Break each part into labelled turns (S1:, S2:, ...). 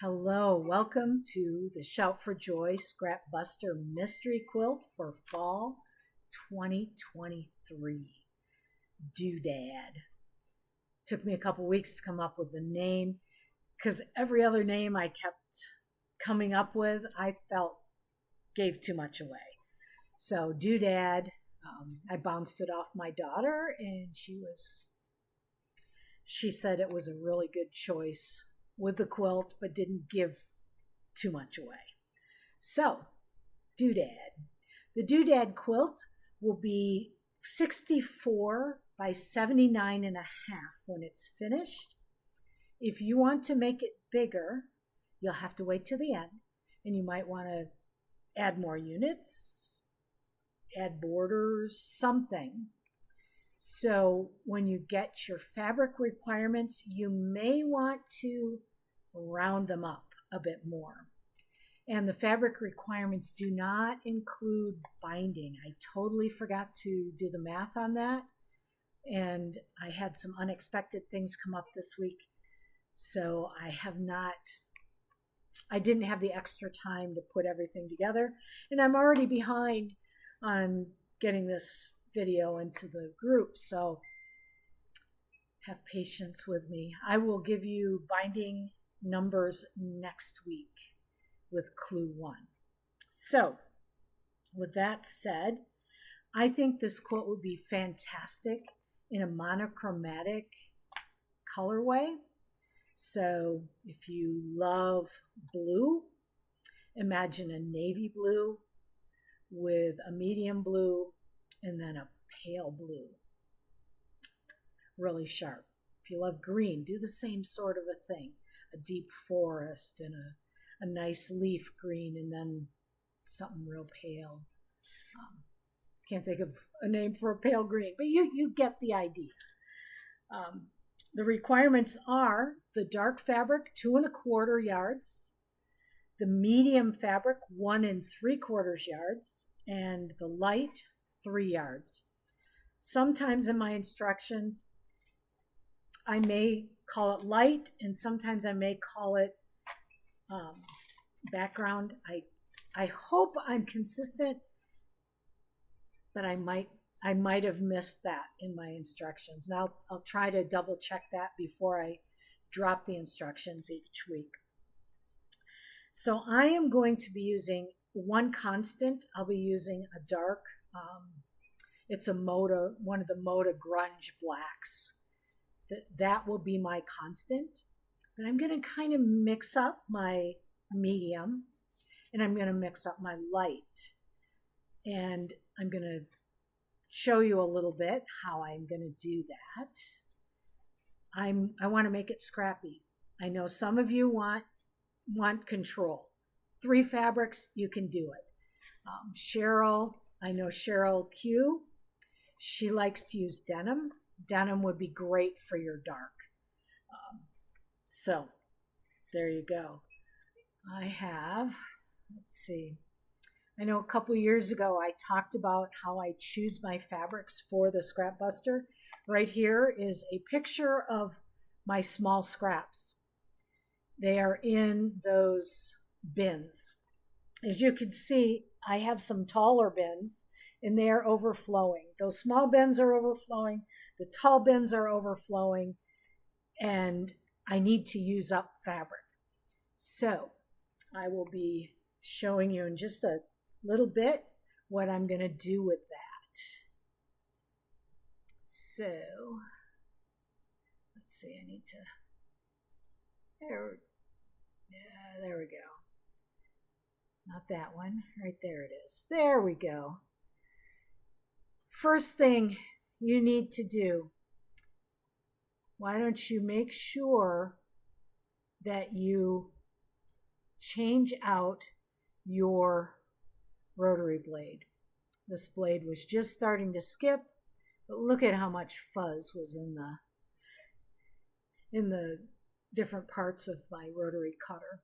S1: Hello, welcome to the Shout for Joy Scrap Buster Mystery Quilt for Fall 2023. Doodad. Took me a couple weeks to come up with the name because every other name I kept coming up with, I felt gave too much away. So Doodad, I bounced it off my daughter and she said it was a really good choice with the quilt, but didn't give too much away. So, Doodad. The Doodad quilt will be 64 by 79 and a half when it's finished. If you want to make it bigger, you'll have to wait till the end, and you might want to add more units, add borders, something. So when you get your fabric requirements, you may want to round them up a bit more. And the fabric requirements do not include binding. I totally forgot to do the math on that. And I had some unexpected things come up this week. So I didn't have the extra time to put everything together. And I'm already behind on getting this video into the group, so have patience with me. I will give you binding numbers next week with clue 1. So with that said, I think this quilt would be fantastic in a monochromatic colorway. So if you love blue, imagine a navy blue with a medium blue and then a pale blue, really sharp. If you love green, do the same sort of a thing, a deep forest and a nice leaf green and then something real pale. Can't think of a name for a pale green, but you get the idea. The requirements are the dark fabric 2 1/4 yards, the medium fabric 1 3/4 yards, and the light 3 yards. Sometimes in my instructions, I may call it light, and sometimes I may call it background. I hope I'm consistent, but I might have missed that in my instructions. Now I'll try to double check that before I drop the instructions each week. So I am going to be using one constant. I'll be using a dark, it's a Moda, one of the Moda Grunge blacks. That will be my constant. Then I'm going to kind of mix up my medium, and I'm going to mix up my light. And I'm going to show you a little bit how I'm going to do that. I want to make it scrappy. I know some of you want control. 3 fabrics, you can do it. Cheryl, I know Cheryl Q, she likes to use denim. Denim would be great for your dark. So there you go. I have, let's see. I know a couple years ago I talked about how I choose my fabrics for the Scrap Buster. Right here is a picture of my small scraps. They are in those bins. As you can see, I have some taller bins and they are overflowing. Those small bins are overflowing, the tall bins are overflowing, and I need to use up fabric. So I will be showing you in just a little bit what I'm going to do with that. So let's see, I need to, there we go. Not that one, right there it is. There we go. First thing you need to do, why don't you make sure that you change out your rotary blade. This blade was just starting to skip, but look at how much fuzz was in the different parts of my rotary cutter.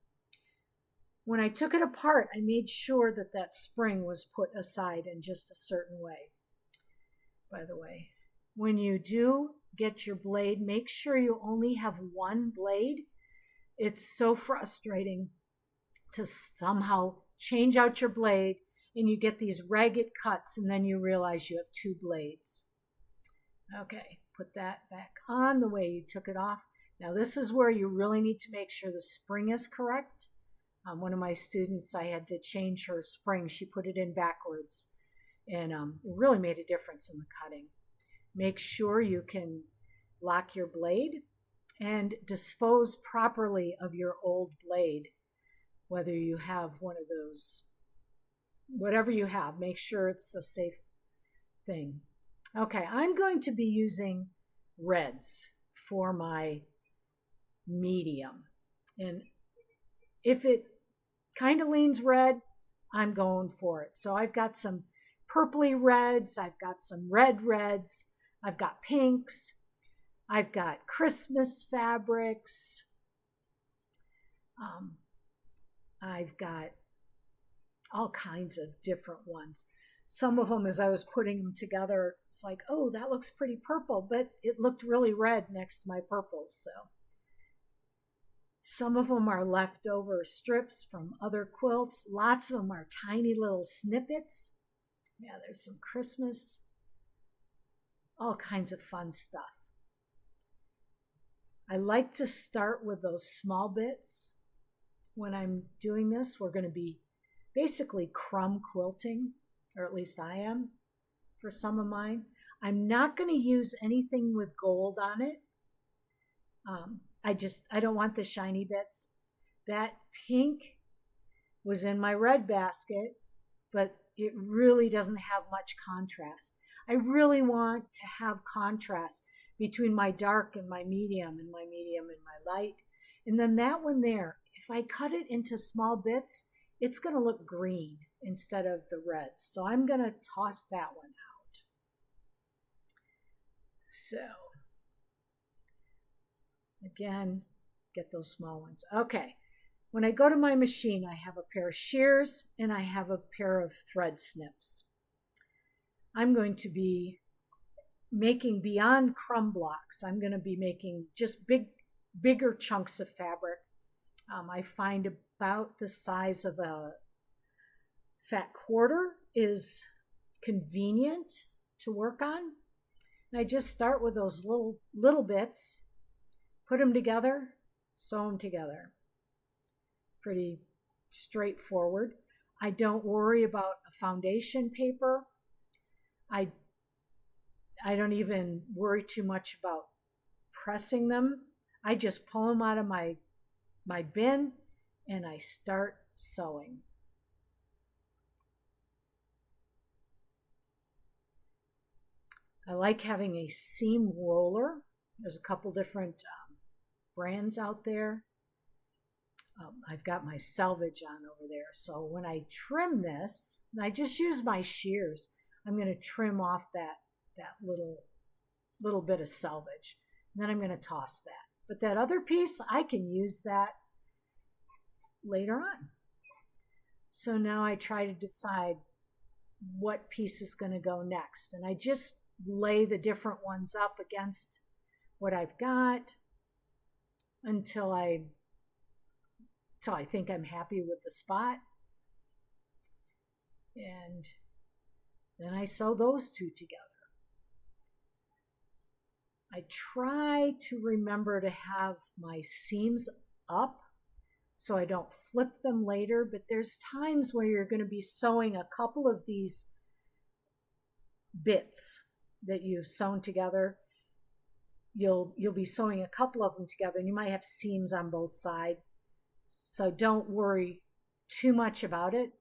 S1: When I took it apart, I made sure that that spring was put aside in just a certain way. By the way, when you do get your blade, make sure you only have one blade It's so frustrating to somehow change out your blade and you get these ragged cuts and then you realize you have two blades. Okay, put that back on the way you took it off. Now this is where you really need to make sure the spring is correct. One of my students, I had to change her spring. She put it in backwards, and it really made a difference in the cutting. Make sure you can lock your blade and dispose properly of your old blade, whether you have one of those, whatever you have, make sure it's a safe thing. Okay, I'm going to be using reds for my medium, and if it kind of leans red, I'm going for it. So I've got some purpley reds, I've got some red reds, I've got pinks, I've got Christmas fabrics, I've got all kinds of different ones. Some of them, as I was putting them together, it's like, oh, that looks pretty purple, but it looked really red next to my purples. So some of them are leftover strips from other quilts. Lots of them are tiny little snippets. Yeah, there's some Christmas, all kinds of fun stuff. I like to start with those small bits. When I'm doing this, we're going to be basically crumb quilting, or at least I am for some of mine. I'm not going to use anything with gold on it. I don't want the shiny bits. That pink was in my red basket, but it really doesn't have much contrast. I really want to have contrast between my dark and my medium and my medium and my light. And then that one there, if I cut it into small bits, it's going to look green instead of the reds. So I'm going to toss that one out. So again, get those small ones. Okay. When I go to my machine, I have a pair of shears and I have a pair of thread snips. I'm going to be making beyond crumb blocks. I'm going to be making just bigger chunks of fabric. I find about the size of a fat quarter is convenient to work on. And I just start with those little bits, put them together, sew them together. Pretty straightforward. I don't worry about a foundation paper. I don't even worry too much about pressing them. I just pull them out of my bin and I start sewing. I like having a seam roller. There's a couple different brands out there. I've got my selvage on over there. So when I trim this, and I just use my shears, I'm going to trim off that little bit of selvage. And then I'm going to toss that. But that other piece, I can use that later on. So now I try to decide what piece is going to go next. And I just lay the different ones up against what I've got until I think I'm happy with the spot. And then I sew those two together. I try to remember to have my seams up so I don't flip them later, but there's times where you're going to be sewing a couple of these bits that you've sewn together. You'll be sewing a couple of them together and you might have seams on both sides. So don't worry too much about it.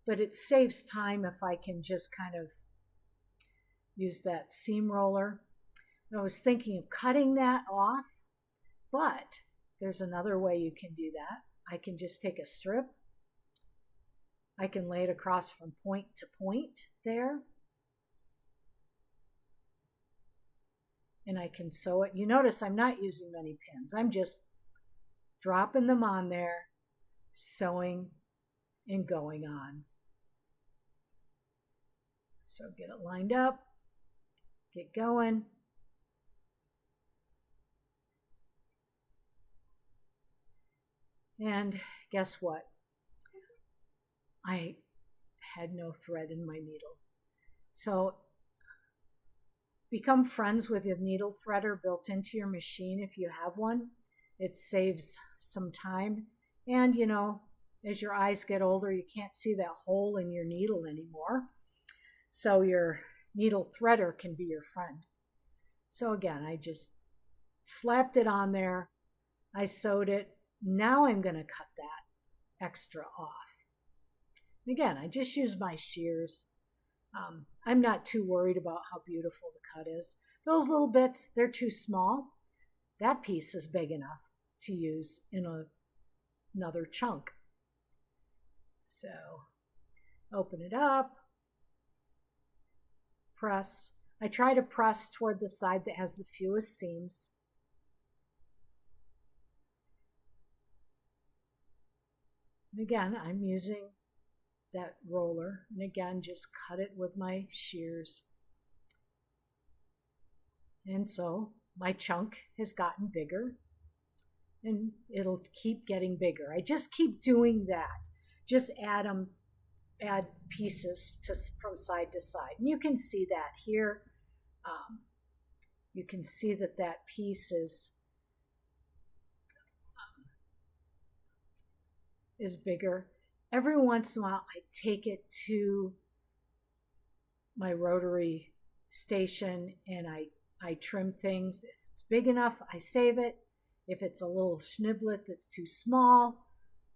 S1: But it saves time if I can just kind of use that seam roller. I was thinking of cutting that off, but there's another way you can do that. I can just take a strip. I can lay it across from point to point there. And I can sew it. You notice I'm not using many pins. I'm just dropping them on there, sewing and going on. So get it lined up, get going. And guess what? I had no thread in my needle. So become friends with a needle threader built into your machine if you have one. It saves some time. And, you know, as your eyes get older, you can't see that hole in your needle anymore. So your needle threader can be your friend. So again, I just slapped it on there. I sewed it. Now I'm going to cut that extra off. Again, I just use my shears. I'm not too worried about how beautiful the cut is. Those little bits, they're too small. That piece is big enough to use in another chunk. So open it up, press. I try to press toward the side that has the fewest seams. And again, I'm using that roller, and again, just cut it with my shears. And so my chunk has gotten bigger, and it'll keep getting bigger. I just keep doing that. Just add pieces from side to side. And you can see that here. You can see that that piece is bigger. Every once in a while, I take it to my rotary station and I trim things. If it's big enough, I save it. If it's a little schniblet that's too small,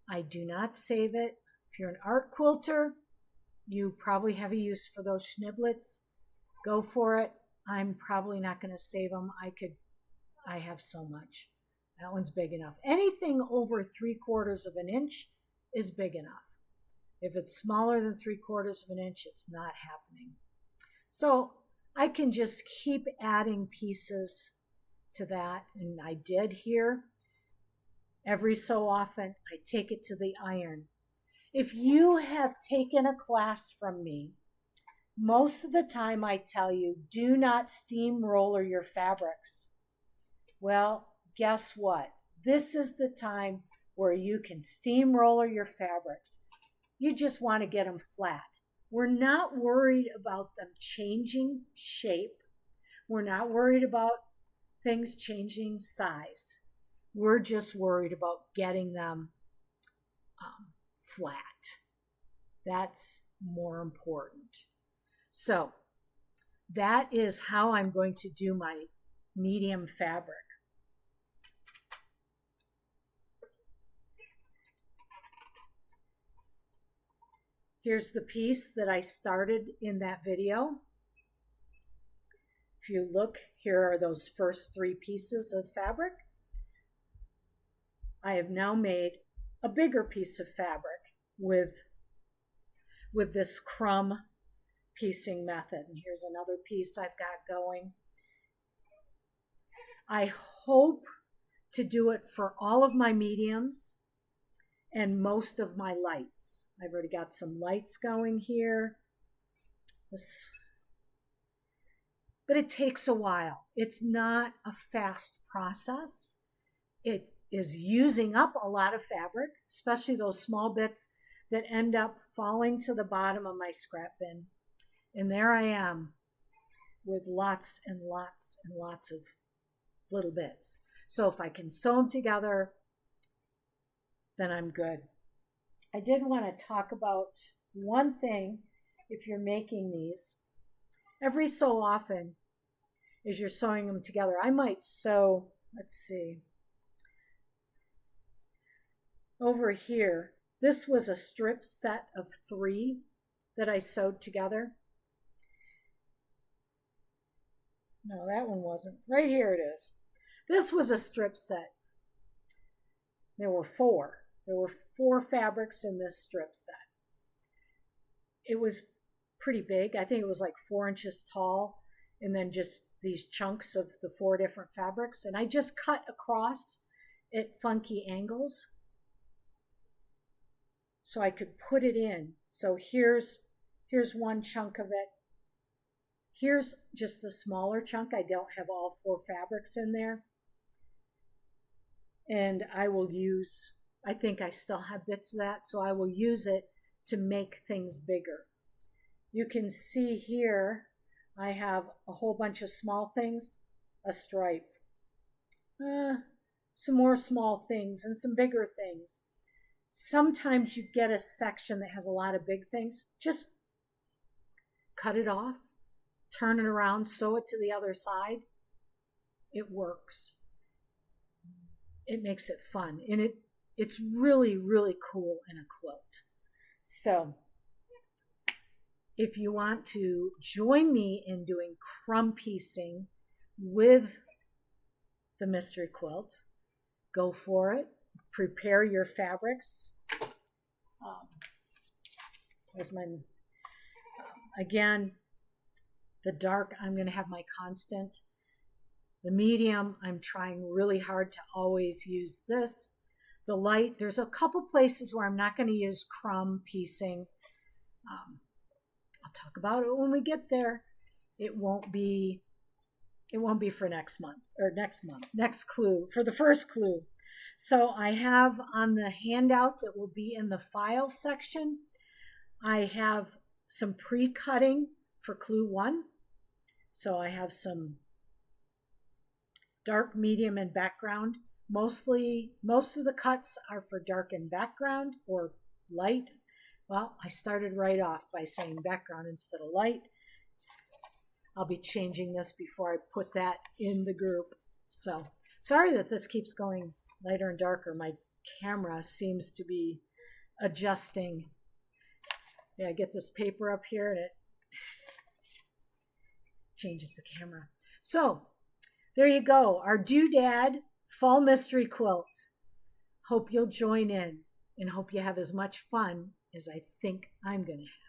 S1: I do not save it. If you're an art quilter, you probably have a use for those schniblets. Go for it. I'm probably not going to save them. I have so much. That one's big enough. Anything over 3/4 of an inch is big enough. If it's smaller than 3/4 of an inch, it's not happening. So I can just keep adding pieces to that, and I did here. Every so often, I take it to the iron. If you have taken a class from me, most of the time I tell you, do not steamroller your fabrics. Well, guess what? This is the time where you can steamroller your fabrics. You just want to get them flat. We're not worried about them changing shape. We're not worried about things changing size. We're just worried about getting them flat. That's more important. So that is how I'm going to do my medium fabric. Here's the piece that I started in that video. If you look, here are those first 3 pieces of fabric. I have now made a bigger piece of fabric with this crumb piecing method. And here's another piece I've got going. I hope to do it for all of my mediums and most of my lights. I've already got some lights going here. But it takes a while. It's not a fast process. It is using up a lot of fabric, especially those small bits that end up falling to the bottom of my scrap bin. And there I am with lots and lots and lots of little bits. So if I can sew them together, then I'm good. I did want to talk about one thing if you're making these. Every so often, as you're sewing them together, I might sew, let's see, over here. This was a strip set of 3 that I sewed together. No, that one wasn't. Right here it is. This was a strip set. There were 4. There were 4 fabrics in this strip set. It was pretty big. I think it was like 4 inches tall, and then just these chunks of the 4 different fabrics. And I just cut across at funky angles so I could put it in. So here's one chunk of it. Here's just a smaller chunk. I don't have all 4 fabrics in there. And I will use I think I still have bits of that, so I will use it to make things bigger. You can see here, I have a whole bunch of small things, a stripe, some more small things, and some bigger things. Sometimes you get a section that has a lot of big things. Just cut it off, turn it around, sew it to the other side. It works. It makes it fun. And it's really, really cool in a quilt. So if you want to join me in doing crumb piecing with the mystery quilt, go for it. Prepare your fabrics. There's my, again, the dark, I'm going to have my constant. The medium, I'm trying really hard to always use this. The light, there's a couple places where I'm not going to use crumb piecing. I'll talk about it when we get there. It won't be for next month, next clue, for the first clue. So I have on the handout that will be in the file section, I have some pre-cutting for clue 1. So I have some dark, medium, and background. Most of the cuts are for dark and background or light. Well, I started right off by saying background instead of light. I'll be changing this before I put that in the group. So sorry that this keeps going lighter and darker. My camera seems to be adjusting. Yeah, I get this paper up here and it changes the camera. So there you go, our Doodad Fall Mystery Quilt. Hope you'll join in and hope you have as much fun as I think I'm going to have.